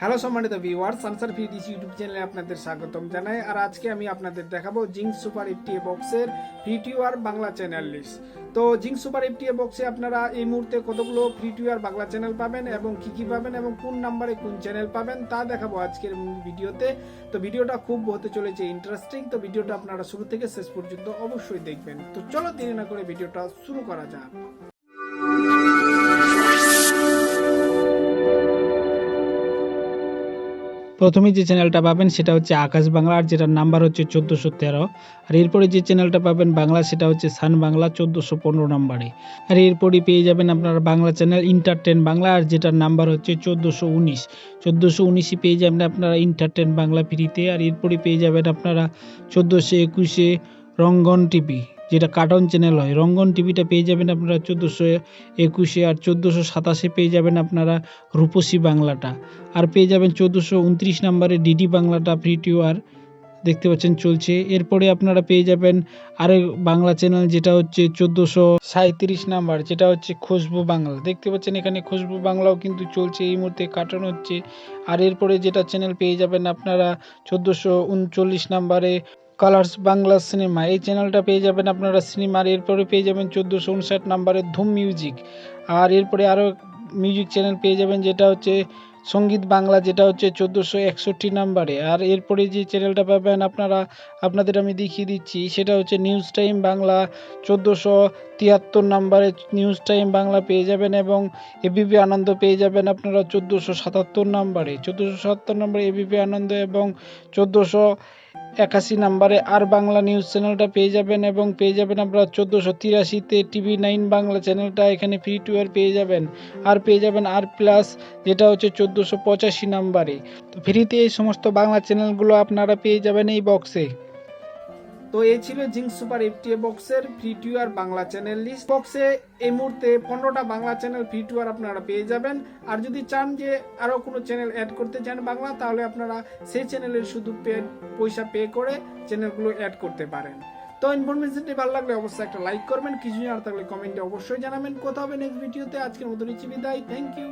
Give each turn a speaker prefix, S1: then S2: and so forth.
S1: Hello সম্মানিত viewers, answer ফিডিস YouTube চ্যানেলে আপনাদের স্বাগতম জানাই। আর আজকে আমি আপনাদের দেখাবো জিং সুপার FTA বক্সের free to air Bangla channel list. তো জিং সুপার FTA বক্সে আপনারা এই মুহূর্তে কতগুলো free to air Bangla channel পাবেন এবং কি কি পাবেন এবং কোন নাম্বারে কোন চ্যানেল পাবেন তা দেখাবো আজকের ভিডিওতে। তো ভিডিওটা খুব হতে চলেছে ইন্টারেস্টিং, তো ভিডিওটা আপনারা শুরু থেকে শেষ পর্যন্ত অবশ্যই দেখবেন। তো চলো দেরি না করে ভিডিওটা শুরু করা যাক।
S2: প্রথমে যে চ্যানেলটা পাবেন সেটা হচ্ছে আকাশ বাংলা, আর যেটার নাম্বার হচ্ছে 1413। আর এরপরে যে চ্যানেলটা পাবেন বাংলা সেটা হচ্ছে সান বাংলা 1415 নাম্বারে। আর এরপরে পেয়ে যাবেন আপনারা বাংলা চ্যানেল ইন্টারটেন বাংলা, আর যেটার নাম্বার হচ্ছে 1419 পেয়ে যাবেন আপনারা ইন্টারটেন বাংলা ফ্রিতে। আর এরপরে পেয়ে যাবেন আপনারা 1421 রঙ্গন টিভি, যেটা কার্টুন চ্যানেল হয়। রঙ্গন টিভিটা পেয়ে যাবেন আপনারা 1421, আর 1427 পেয়ে যাবেন আপনারা রূপসী বাংলাটা। আর পেয়ে যাবেন 1429 নাম্বারে ডিডি বাংলাটা ফ্রি টু আর দেখতে পাচ্ছেন চলছে। এরপরে আপনারা পেয়ে যাবেন আরেক বাংলা চ্যানেল যেটা হচ্ছে 1437 নাম্বার, যেটা হচ্ছে খুশবু বাংলা। দেখতে পাচ্ছেন এখানে খুশবু বাংলাও কিন্তু চলছে, এই মুহূর্তে কার্টুন হচ্ছে। আর এরপরে যেটা চ্যানেল পেয়ে যাবেন আপনারা 1439 নাম্বারে কালার্স বাংলা সিনেমা, এই চ্যানেলটা পেয়ে যাবেন আপনারা সিনেমার। এরপরে পেয়ে যাবেন 1459 নাম্বারে ধুম মিউজিক। আর এরপরে আরও মিউজিক চ্যানেল পেয়ে যাবেন যেটা হচ্ছে সঙ্গীত বাংলা, যেটা হচ্ছে 1461 নাম্বারে। আর এরপরে যে চ্যানেলটা পাবেন আপনাদের আমি দেখিয়ে দিচ্ছি, সেটা হচ্ছে নিউজ টাইম বাংলা 1473 নাম্বারে নিউজ টাইম বাংলা পেয়ে যাবেন। এবং এবিপি আনন্দ পেয়ে যাবেন আপনারা 1477 নাম্বারে এবিপি আনন্দ, এবং 1481 নাম্বারে আর বাংলা নিউজ চ্যানেলটা পেয়ে যাবেন। এবং পেয়ে যাবেন আপনারা 1483-তে TV9 বাংলা চ্যানেলটা এখানে ফ্রি টু এয়ার পেয়ে যাবেন। আর পেয়ে যাবেন আর প্লাস, যেটা হচ্ছে 1485 নাম্বারে। তো ফ্রিতে এই সমস্ত বাংলা চ্যানেলগুলো আপনারা পেয়ে যাবেন এই বক্সে।
S1: তো এই ছিল জিং সুপার FTA বক্সের free to air Bangla channel list. বক্সে এই মুহূর্তে 15টা Bangla channel free to air আপনারা পেয়ে যাবেন। আর যদি চান যে আরো কোনো চ্যানেল অ্যাড করতে চান বাংলা, তাহলে আপনারা সেই চ্যানেলের শুধু পয়সা পে করে চ্যানেলগুলো অ্যাড করতে পারেন। তো ইনফরমেশনটি ভালো লাগলে অবশ্যই একটা লাইক করবেন, কিছু জানার থাকলে কমেন্টে অবশ্যই জানাবেন। কথা হবে নেক্সট ভিডিওতে। আজকের মতো নিচ্ছি বিদায়, থ্যাংক ইউ।